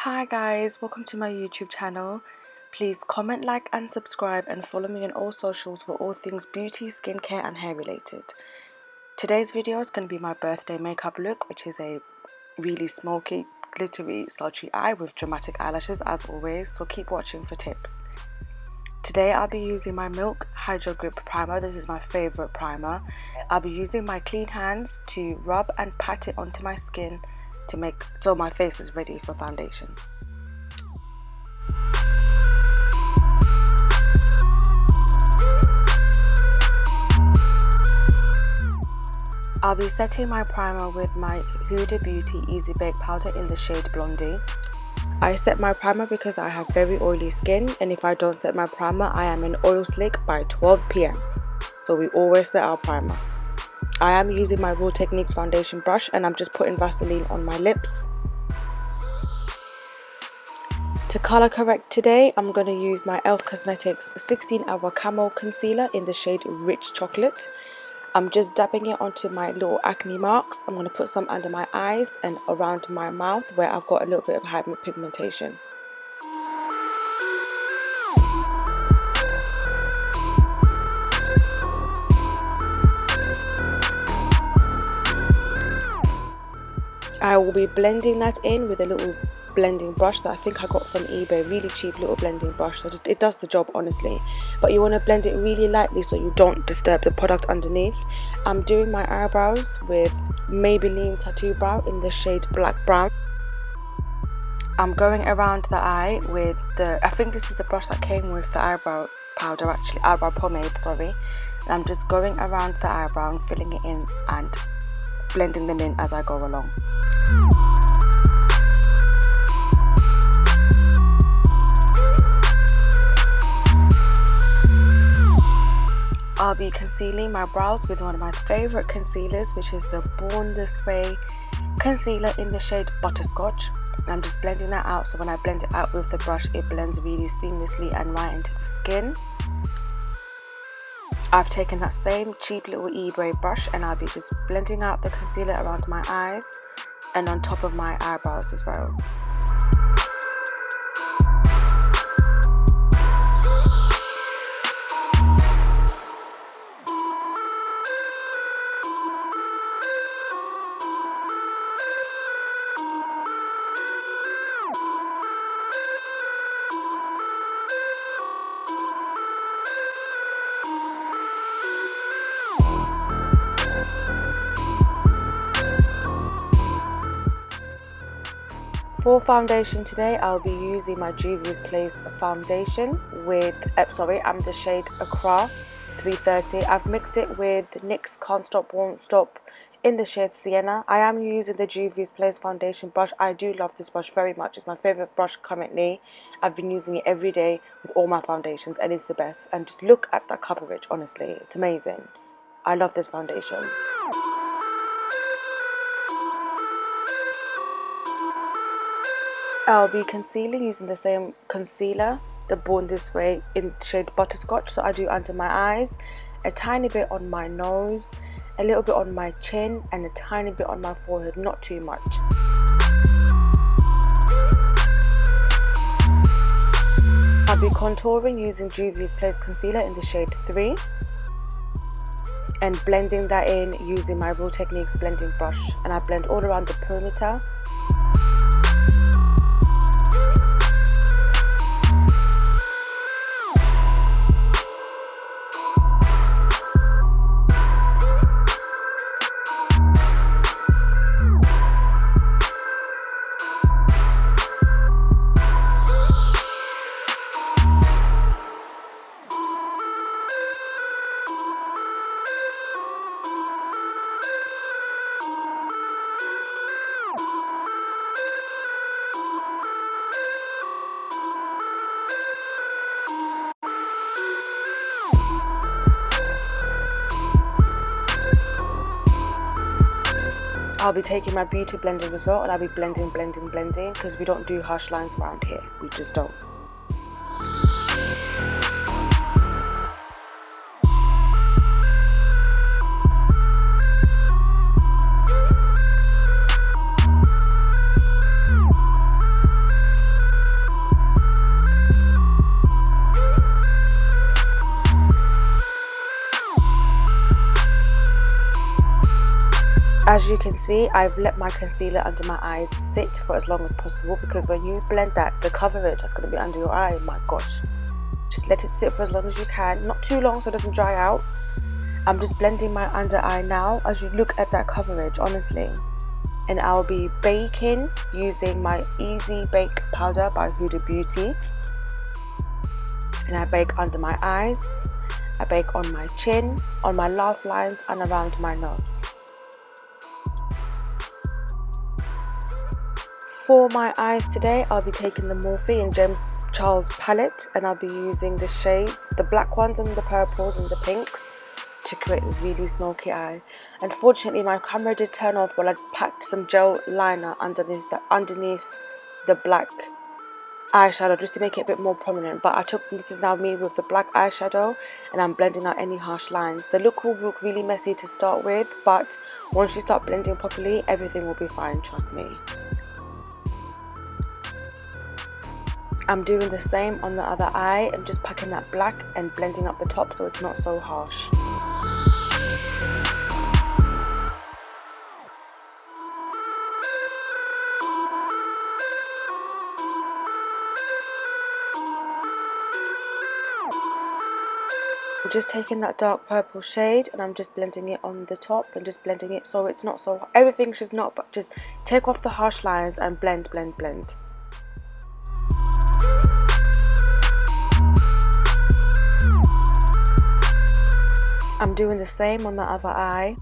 Hi guys, welcome to my YouTube channel. Please comment, like and subscribe and follow me on all socials for all things beauty, skincare and hair related. Today's video is going to be my birthday makeup look, which is a really smoky, glittery, sultry eye with dramatic eyelashes as always, so keep watching for tips. Today I'll be using my Milk Hydrogrip primer. This is my favourite primer. I'll be using my clean hands to rub and pat it onto my skin to make so my face is ready for foundation. I'll be setting my primer with my Huda Beauty Easy Bake Powder in the shade Blondie. I set my primer because I have very oily skin, and if I don't set my primer I am an oil slick by 12 PM. So we always set our primer. I am using my Raw Techniques foundation brush and I'm just putting Vaseline on my lips. To colour correct today, I'm going to use my e.l.f. Cosmetics 16-Hour Camo Concealer in the shade Rich Chocolate. I'm just dabbing it onto my little acne marks. I'm going to put some under my eyes and around my mouth where I've got a little bit of hyperpigmentation. I will be blending that in with a little blending brush that I think I got from eBay, really cheap little blending brush. So it does the job honestly, but you want to blend it really lightly so you don't disturb the product underneath. I'm doing my eyebrows with Maybelline Tattoo Brow in the shade Black Brown. I'm going around the eye with I think this is the brush that came with the eyebrow powder, actually eyebrow pomade, sorry. And I'm just going around the eyebrow and filling it in and blending them in as I go along. I'll be concealing my brows with one of my favourite concealers, which is the Born This Way concealer in the shade Butterscotch. I'm just blending that out, so when I blend it out with the brush it blends really seamlessly and right into the skin. I've taken that same cheap little eBay brush and I'll be just blending out the concealer around my eyes and on top of my eyebrows as well. For foundation today, I'll be using my Juvia's Place foundation with, I'm the shade Accra 330. I've mixed it with NYX Can't Stop Won't Stop in the shade Sienna. I am using the Juvia's Place foundation brush. I do love this brush very much. It's my favourite brush currently. I've been using it every day with all my foundations and it's the best. And just look at that coverage, honestly, it's amazing. I love this foundation. I'll be concealing using the same concealer, the Born This Way in shade Butterscotch. So I do under my eyes, a tiny bit on my nose, a little bit on my chin and a tiny bit on my forehead, not too much. I'll be contouring using Juvia's Place concealer in the shade 3 and blending that in using my Raw Techniques blending brush, and I blend all around the perimeter. I'll be taking my beauty blender as well and I'll be blending because we don't do harsh lines around here. We just don't. As you can see, I've let my concealer under my eyes sit for as long as possible, because when you blend that, the coverage that's going to be under your eye, my gosh, just let it sit for as long as you can, not too long so it doesn't dry out. I'm just blending my under eye now as you look at that coverage, honestly. And I'll be baking using my Easy Bake powder by Huda Beauty. And I bake under my eyes, I bake on my chin, on my laugh lines and around my nose. For my eyes today, I'll be taking the Morphe and James Charles palette, and I'll be using the shades, the black ones and the purples and the pinks, to create this really smoky eye. Unfortunately, my camera did turn off while I packed some gel liner underneath the black eyeshadow, just to make it a bit more prominent. But this is now me with the black eyeshadow, and I'm blending out any harsh lines. The look will look really messy to start with, but once you start blending properly, everything will be fine, trust me. I'm doing the same on the other eye. I'm just packing that black and blending up the top so it's not so harsh. I'm just taking that dark purple shade and I'm just blending it on the top and just blending it so it's not so, everything's just not, but just take off the harsh lines and blend, blend, blend. I'm doing the same on the other eye.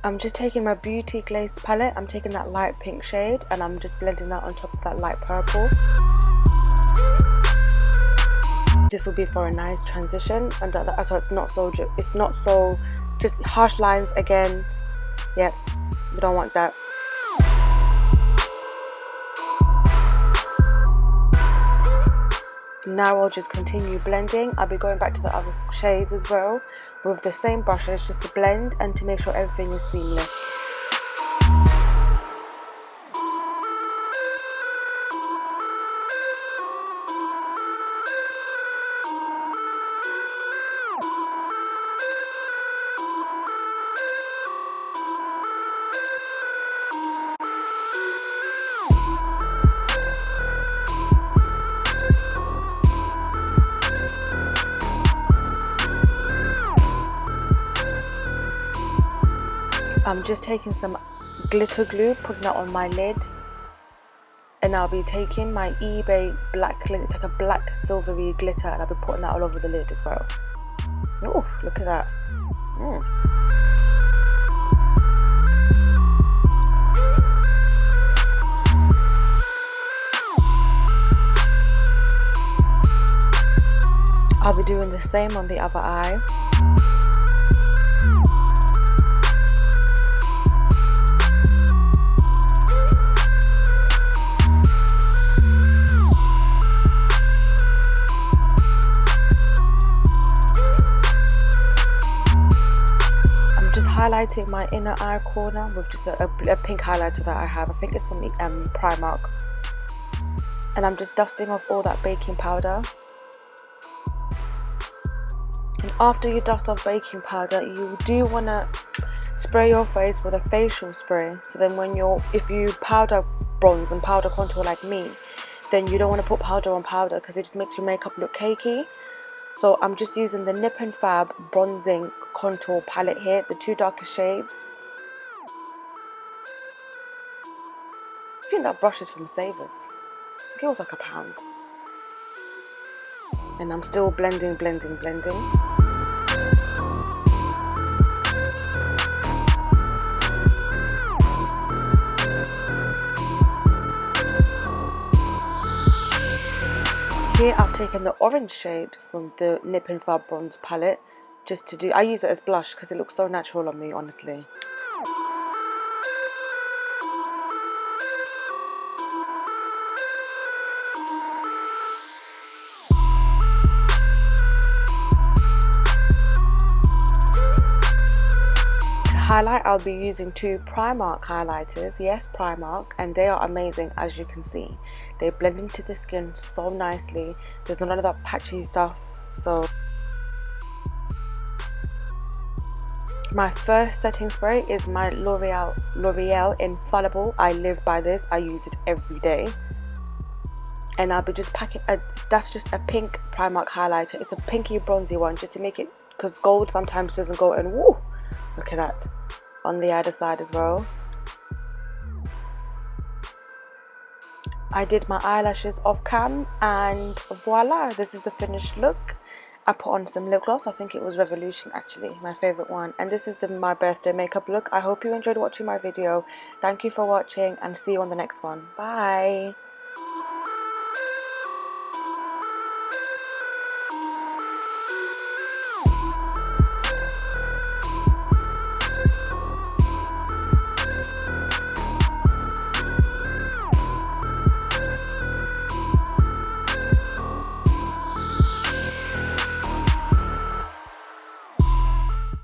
I'm just taking my Beauty Glazed palette, I'm taking that light pink shade and I'm just blending that on top of that light purple. This will be for a nice transition, and so it's not so just harsh lines again. Yep, we don't want that. Now I'll just continue blending. I'll be going back to the other shades as well with the same brushes, just to blend and to make sure everything is seamless. I'm just taking some glitter glue, putting that on my lid, and I'll be taking my eBay black glitter. It's like a black silvery glitter, and I'll be putting that all over the lid as well. Oh, look at that. I'll be doing the same on the other eye. Highlighting my inner eye corner with just a pink highlighter that I have. I think it's from the Primark. And I'm just dusting off all that baking powder. And after you dust off baking powder, you do want to spray your face with a facial spray. So then if you powder bronze and powder contour like me, then you don't want to put powder on powder, because it just makes your makeup look cakey. So I'm just using the NipFab bronzing contour palette here, the two darkest shades. I think that brush is from Savers. I think it was like £1. And I'm still blending, blending, blending. Here I've taken the orange shade from the NipFab bronze palette, just to do, I use it as blush because it looks so natural on me, honestly. To highlight, I'll be using two Primark highlighters. Yes, Primark, and they are amazing, as you can see. They blend into the skin so nicely. There's none of that patchy stuff. So My first setting spray is my Loreal Infallible. I live by this. I use it every day. And I'll be just packing that's just a pink Primark highlighter. It's a pinky bronzy one, just to make it, because gold sometimes doesn't go, and woo, look at that on the other side as well. I did my eyelashes off cam, and voila, this is the finished look. I put on some lip gloss. I think it was Revolution, actually, my favorite one. And this is my birthday makeup look. I hope you enjoyed watching my video. Thank you for watching, and see you on the next one. Bye.